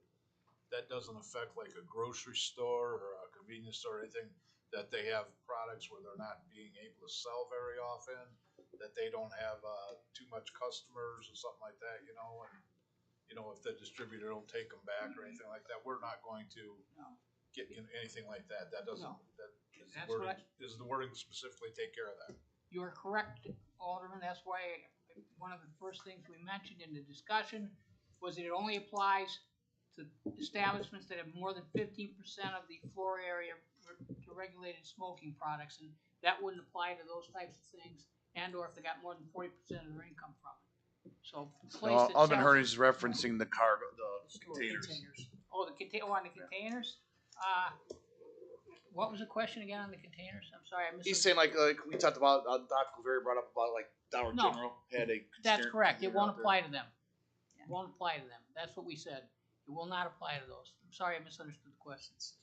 that doesn't affect like a grocery store or a convenience store or anything, that they have products where they're not being able to sell very often, that they don't have too much customers or something like that, you know, and, you know, if the distributor don't take them back or anything like that, we're not going to get anything like that. That doesn't, that is the That's what wording, does the wording specifically take care of that? You are correct, Alderman. That's why one of the first things we mentioned in the discussion was that it only applies to establishments that have more than 15% of the floor area to regulated smoking products, and that wouldn't apply to those types of things, and or if they got more than 40% of their income from it. So, Alderman Herney is referencing the cargo, the containers. Oh, on the containers. What was the question again on the containers? I'm sorry, I missed. He's saying like we talked about, Dr. Claveri brought up about like Dollar No. General had a. That's correct. It won't apply to them. It won't apply to them. That's what we said. It will not apply to those. I'm sorry, I misunderstood the questions.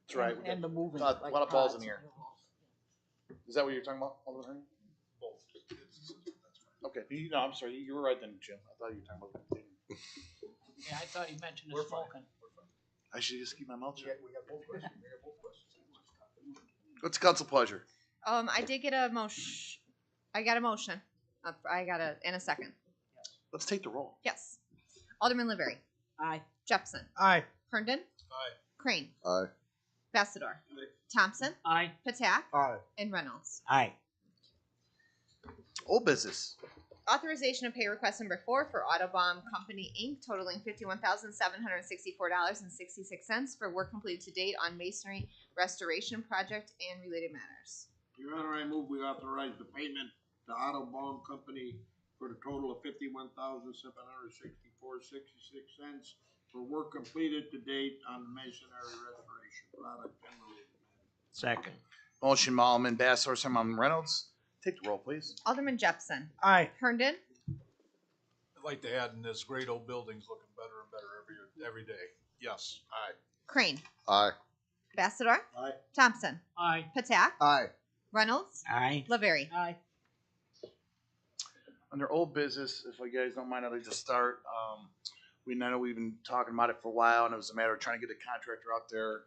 That's right. And the moving. A lot of balls in here. Is that what you're talking about, Alderman Herney? Both. Okay. No, I'm sorry. You were right then, Jim. I thought you were talking about the container. Yeah, I thought he mentioned the We're smoking. I should just keep my mouth shut. We got both questions. What's council pleasure? I did get a motion. I got a motion. I got a in a second. Let's take the roll. Yes. Alderman Laverie. Aye. Jepson. Aye. Herndon. Aye. Crane. Aye. Bassador. Thompson. Aye. Patak. Aye. And Reynolds. Aye. Old business. Authorization of pay request number 4 for Autobomb Company Inc. totaling $51,764.66 for work completed to date on masonry restoration project and related matters. Your Honor, I move we authorize the payment to Autobomb Company for the total of $51,764.66 for work completed to date on the masonry restoration product and related matters. Second. Motion by Alderman Bassador, second by Alderman Reynolds. Take the roll, please. Alderman Jepson. Aye. Herndon. I'd like to add in this great old building's looking better and better every day. Yes, aye. Crane. Aye. Bassador. Aye. Thompson. Aye. Patak. Aye. Reynolds. Aye. Laverie. Aye. Under old business, if you guys don't mind, I'd like to start. I know we've been talking about it for a while, and it was a matter of trying to get a contractor out there.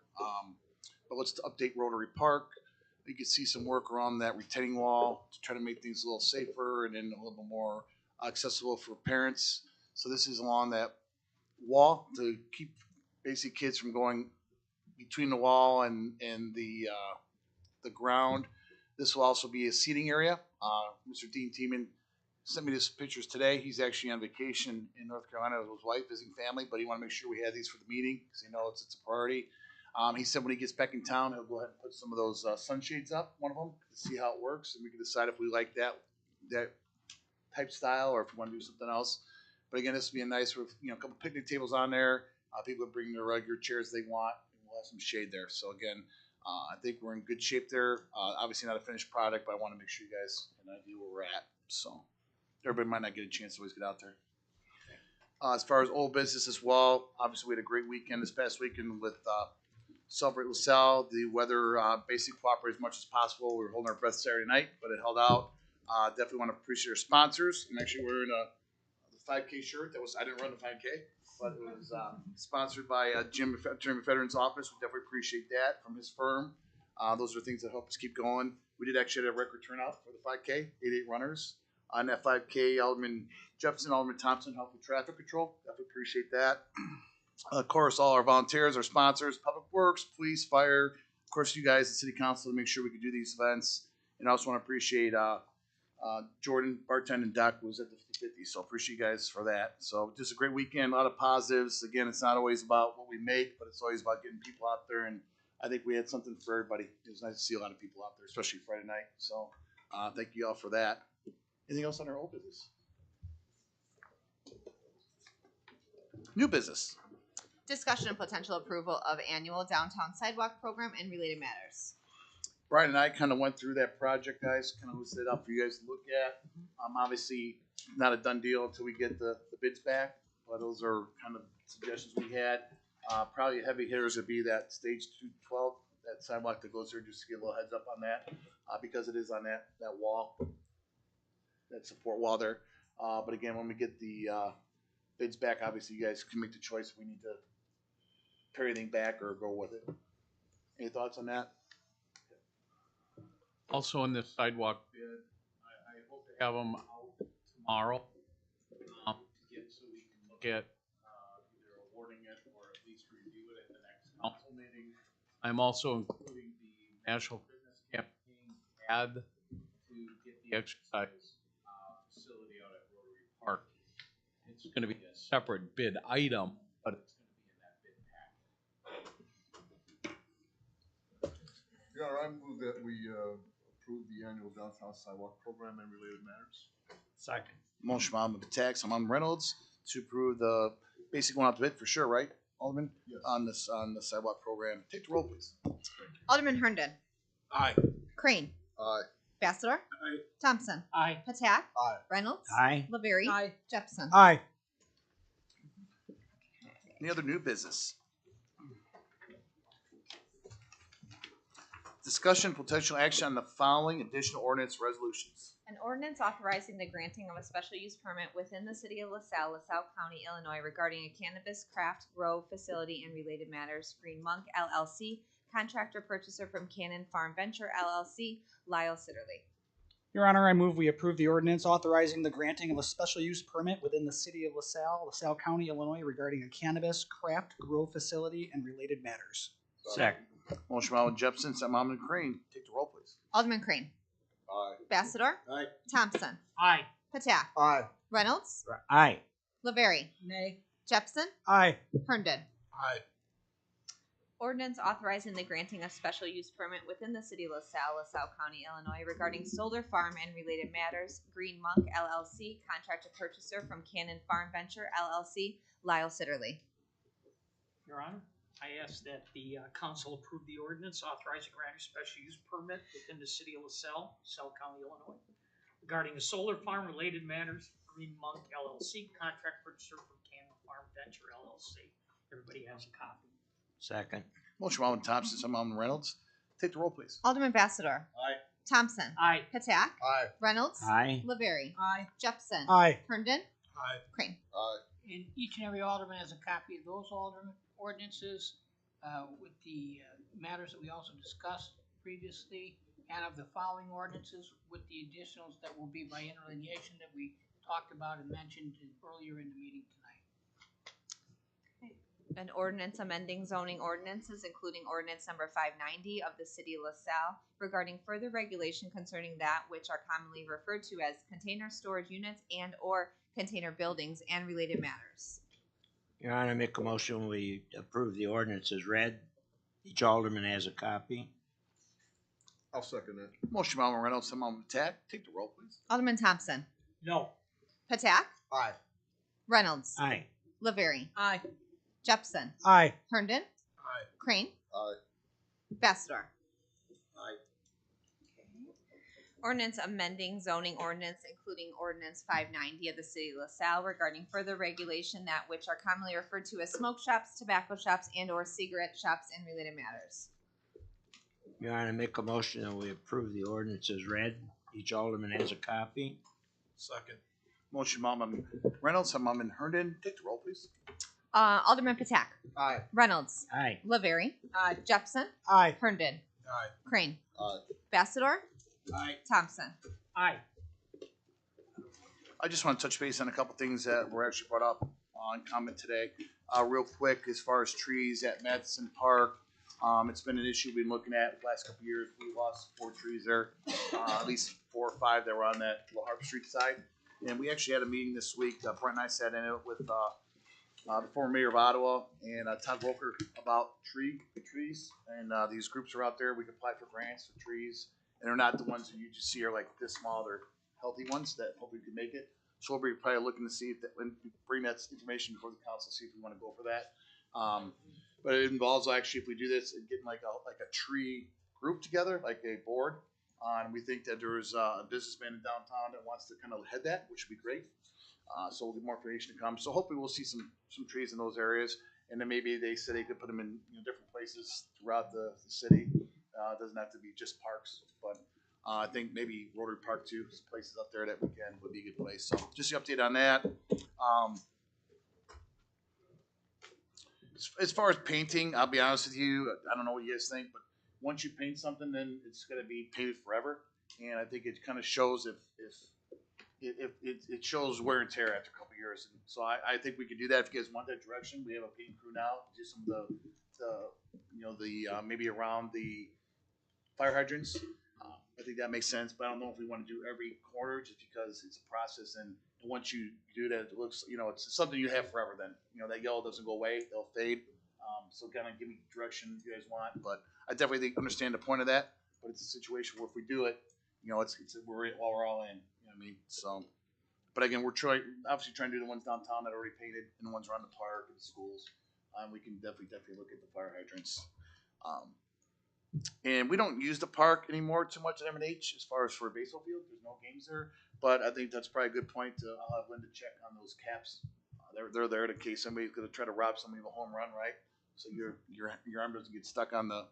But let's update Rotary Park. You can see some work around that retaining wall to try to make things a little safer and then a little bit more accessible for parents. So this is along that wall to keep basic kids from going between the wall and the ground. This will also be a seating area. Mr. Dean Tiemann sent me these pictures today. He's actually on vacation in North Carolina with his wife visiting family, but he wanted to make sure we had these for the meeting because he knows it's a priority. He said when he gets back in town, he'll go ahead and put some of those sunshades up, one of them, to see how it works, and we can decide if we like that type style or if we want to do something else. But again, this would be a nice, a couple picnic tables on there. People can bring their regular chairs they want, and we'll have some shade there. So again, I think we're in good shape there. Obviously not a finished product, but I want to make sure you guys have an idea where we're at. So everybody might not get a chance to always get out there. As far as old business as well, obviously we had a great weekend this past weekend with Celebrate LaSalle. The weather basically cooperated as much as possible. We were holding our breath Saturday night, but it held out. Definitely want to appreciate our sponsors. I'm actually wearing the 5K shirt. I didn't run the 5K, but it was sponsored by Jim McFedrin's office. We definitely appreciate that from his firm. Those are things that help us keep going. We did actually have a record turnout for the 5K, 88 runners. On that 5K, Alderman Jefferson, Alderman Thompson helped with traffic control. Definitely appreciate that. Of course, all our volunteers, our sponsors, Public Works, Police, Fire, of course, you guys, the City Council, to make sure we could do these events. And I also want to appreciate Jordan, Bartend, and Doc was at the 50/50, so appreciate you guys for that. So just a great weekend, a lot of positives. Again, it's not always about what we make, but it's always about getting people out there, and I think we had something for everybody. It was nice to see a lot of people out there, especially Friday night. So thank you all for that. Anything else on our old business? New business. Discussion and potential approval of annual downtown sidewalk program and related matters. Brian and I kind of went through that project, guys, kind of listed it up for you guys to look at. Obviously, not a done deal until we get the bids back, but those are kind of suggestions we had. Probably heavy hitters would be that stage 212, that sidewalk that goes there, just to get a little heads up on that, because it is on that wall, that support wall there. But again, when we get the bids back, obviously you guys can make the choice if we need to pare anything back or go with it. Any thoughts on that? Also in this sidewalk bid, I hope to have them out tomorrow, so we can look at either awarding it or at least review it at the next council meeting. I'm also including the National Fitness Campaign ad to get the exercise facility out at Rotary Park. It's going to be a separate bid item, but it's going to be in that bid pack. Your Honor, I move that we approve the annual downtown sidewalk program and related matters. Second. Motion by Alderman Tax, Alderman Reynolds to approve the basic one out the bid for sure, right, Alderman? Yes. On the sidewalk program. Take the roll, please. Alderman Herndon. Aye. Crane. Aye. Bassador. Aye. Thompson. Aye. Patak. Aye. Reynolds. Aye. Laverie. Aye. Jepson. Aye. Any other new business? Discussion, potential action on the following additional ordinance resolutions. An ordinance authorizing the granting of a special use permit within the city of LaSalle, LaSalle County, Illinois regarding a cannabis craft grow facility and related matters. Green Monk LLC, contractor purchaser from Cannon Farm Venture LLC, Lyle Sitterly. Your Honor, I move we approve the ordinance authorizing the granting of a special use permit within the city of LaSalle, LaSalle County, Illinois regarding a cannabis craft grow facility and related matters. Second. Motion by Alderman Jepson, second by Alderman Crane. Take the roll, please. Alderman Crane. Aye. Bassador. Aye. Thompson. Aye. Patak. Aye. Reynolds. Aye. Laverie. Nay. Jepson. Aye. Herndon. Aye. Ordinance authorizing the granting of special use permit within the city of LaSalle, LaSalle County, Illinois regarding solar farm and related matters. Green Monk LLC, contractor purchaser from Cannon Farm Venture LLC, Lyle Sitterly. Your Honor, I ask that the council approve the ordinance authorizing granting special use permit within the city of LaSalle, LaSalle County, Illinois, regarding a solar farm related matters. Green Monk LLC, contract purchaser from Cannon Farm Venture LLC. Everybody has a copy. Second. Motion by Alderman Thompson, second by Alderman Reynolds. Take the roll, please. Alderman Bassador. Aye. Thompson. Aye. Patak. Aye. Reynolds. Aye. Laverie. Aye. Jepson. Aye. Herndon. Aye. Crane. Aye. And each and every alderman has a copy of those ordinances with the matters that we also discussed previously, and of the following ordinances with the additionals that will be by interlineation that we talked about and mentioned earlier in the meeting tonight. An ordinance amending zoning ordinances, including ordinance number 590 of the city of LaSalle regarding further regulation concerning that which are commonly referred to as container storage units and or container buildings and related matters. Your Honor, I make a motion we approve the ordinance as read. Each alderman has a copy. I'll second that. Motion by Alderman Reynolds, second by Alderman Patak. Take the roll, please. Alderman Thompson. No. Patak. Aye. Reynolds. Aye. Laverie. Aye. Jepson. Aye. Herndon. Aye. Crane. Aye. Bassador. Aye. Ordinance amending zoning ordinance, including ordinance 590 of the city of LaSalle regarding further regulation that which are commonly referred to as smoke shops, tobacco shops, and or cigarette shops and related matters. Your Honor, I make a motion that we approve the ordinance as read. Each alderman has a copy. Second. Motion by Alderman Reynolds, second by Alderman Herndon. Take the roll, please. Alderman Patak. Aye. Reynolds. Aye. Laverie. Aye. Jepson. Aye. Herndon. Aye. Crane. Aye. Bassador. Aye. Thompson. Aye. I just want to touch base on a couple things that were actually brought up on comment today. Real quick, as far as trees at Madison Park, it's been an issue we've been looking at the last couple of years. We lost 4 trees there, at least 4 or 5 that were on that Little Harp Street side. And we actually had a meeting this week. Brent and I sat in it with the former mayor of Ottawa and Todd Walker about trees. And these groups are out there. We can apply for grants for trees. And they're not the ones that you just see are like this small. They're healthy ones that hopefully we can make it. So we'll be probably looking to see if that, when we bring that information before the council, see if we want to go for that. But it involves actually, if we do this, getting like a tree group together, like a board. And we think that there's a businessman in downtown that wants to kind of head that, which would be great. So we'll get more information to come. So hopefully we'll see some trees in those areas, and then maybe they said they could put them in different places throughout the city. It doesn't have to be just parks, but I think maybe Rotary Park too. Some places up there that weekend would be a good place. So just the update on that. As far as painting, I'll be honest with you. I don't know what you guys think, but once you paint something, then it's going to be painted forever. And I think it kind of shows if it shows wear and tear after a couple years. And so I think we could do that if you guys want that direction. We have a paint crew now. Do some of the maybe around the fire hydrants. I think that makes sense, but I don't know if we want to do every corner just because it's a process. And once you do that, it looks, it's something you have forever then. That yellow doesn't go away, they'll fade. So kind of give me direction if you guys want. But I definitely understand the point of that. But it's a situation where if we do it, we're all in. You know what I mean? So, but again, we're obviously trying to do the ones downtown that are already painted and the ones around the park and the schools. We can definitely look at the fire hydrants. And we don't use the park anymore too much at M&H as far as for a baseball field. There's no games there, but I think that's probably a good point. I'll have Linda check on those caps. They're there in case somebody's going to try to rob somebody of a home run, right? So your arm doesn't get stuck on the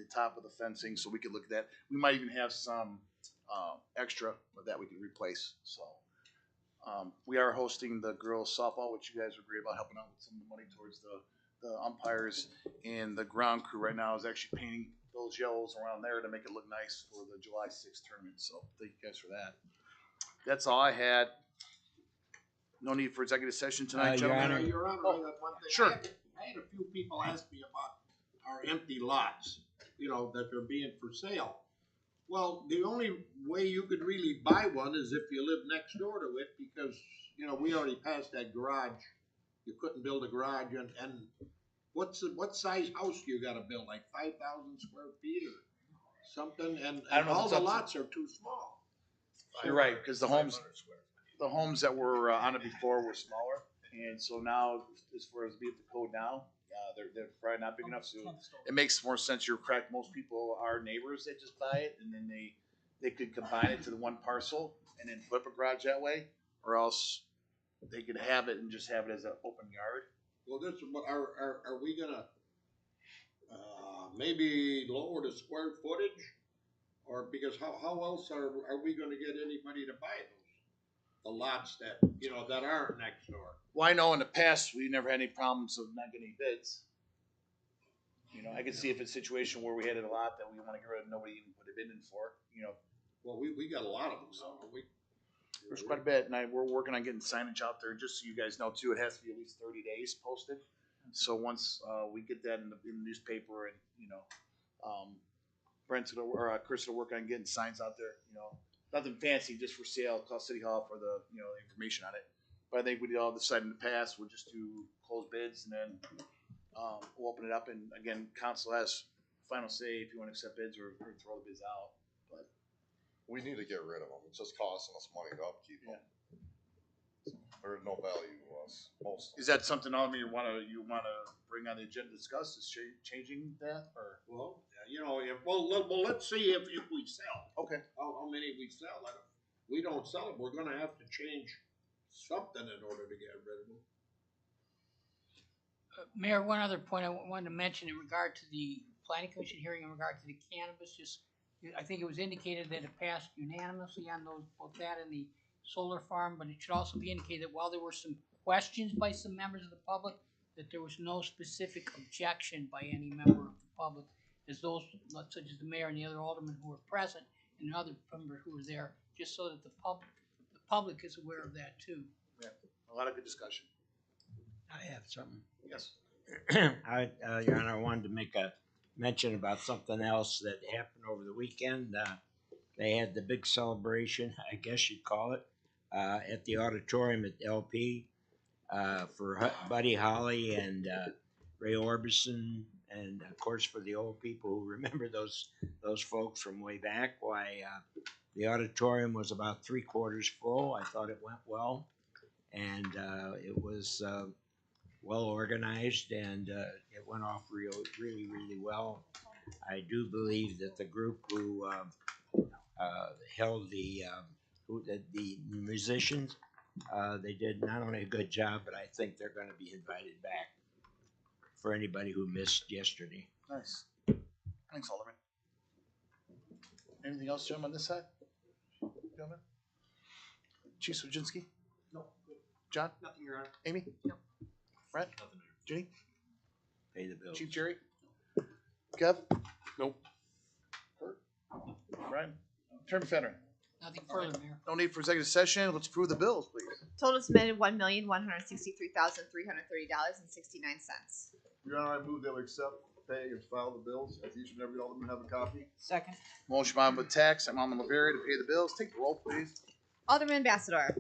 top of the fencing. So we could look at that. We might even have some extra that we could replace. So we are hosting the girls softball, which you guys are great about helping out with some of the money towards the umpires, and the ground crew right now is actually painting those yellows around there to make it look nice for the July 6th tournament. So thank you guys for that. That's all I had. No need for executive session tonight, gentlemen. Your Honor, I got one thing. Sure. I had a few people ask me about our empty lots, that are being for sale. Well, the only way you could really buy one is if you live next door to it, because, we already passed that garage. You couldn't build a garage, and what size house do you gotta build, like 5,000 square feet or something, and all the lots are too small. You're right, because the homes that were on it before were smaller, and so now, as far as being the code now, they're probably not big enough. So it makes more sense. You're correct. Most people are neighbors that just buy it, and then they could combine it to the one parcel and then flip a garage that way, or else they could have it and just have it as an open yard. Well, are we gonna maybe lower the square footage, or because how else are we gonna get anybody to buy the lots that that aren't next door? Well, I know in the past we never had any problems of not getting bids. I could see if it's a situation where we had a lot that we want to get rid of, nobody even put a bid in for. Well, we got a lot of them, so there's quite a bit, and we're working on getting signage out there. Just so you guys know too, it has to be at least 30 days posted. So once we get that in the newspaper, and Brent's or Chris will work on getting signs out there. Nothing fancy, just for sale, call City Hall for the the information on it. But I think we all decided in the past we'll just do closed bids, and then we'll open it up. And again, council has final say if you want to accept bids or throw the bids out. But we need to get rid of them. It's just costing us money to upkeep them. There's no value to us. Is that something you want to bring on the agenda to discuss? Is changing that, or let's see if we sell. Okay. How many we sell? If we don't sell them, we're gonna have to change something in order to get rid of them. Mayor, one other point I wanted to mention in regard to the planning commission hearing in regard to the cannabis, I think it was indicated that it passed unanimously on both that and the solar farm, but it should also be indicated that while there were some questions by some members of the public, that there was no specific objection by any member of the public, as those, such as the mayor and the other aldermen who were present, and another member who was there, just so that the public is aware of that too. Yeah, a lot of good discussion. I have something. Yes. Your Honor, I wanted to make a mention about something else that happened over the weekend. They had the big celebration, I guess you'd call it, at the auditorium at LP for Buddy Holly and Ray Orbison, and of course for the old people who remember those folks from way back. Why the auditorium was about 3/4 full. I thought it went well, and it was well organized, and it went off really well. I do believe that the group who held the musicians, they did not only a good job, but I think they're going to be invited back for anybody who missed yesterday. Nice. Thanks, Alderman. Anything else, Jim, on this side? Gentlemen? Chief Swedzinski? No. John? Nothing, Your Honor. Amy? No. Brett? Jenny? Pay the bills. Chief Jerry? Kev? Nope. Brian? Attorney Federer? Nothing further, Mayor. No need for executive session. Let's approve the bills, please. Total submitted $1,163,330.69. Your Honor, I move that we accept, pay, and file the bills, as each and every alderman have a copy. Second. Motion by Alderman Tax, and Alderman LaVeria to pay the bills. Take the roll, please. Alderman Ambassador.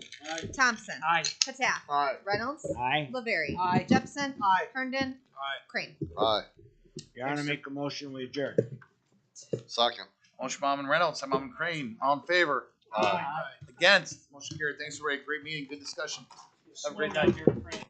Thompson. Aye. Patap. Aye. Reynolds. Aye. LaVerie. Aye. Jepson. Aye. Herndon. Aye. Crane. Aye. Your Honor, make a motion, we adjourn. Second. Motion by Alderman Reynolds, and Alderman Crane. All in favor? Aye. Against? Motion carried. Thanks, Ray. Great meeting. Good discussion. Have a great night. Here, Frank.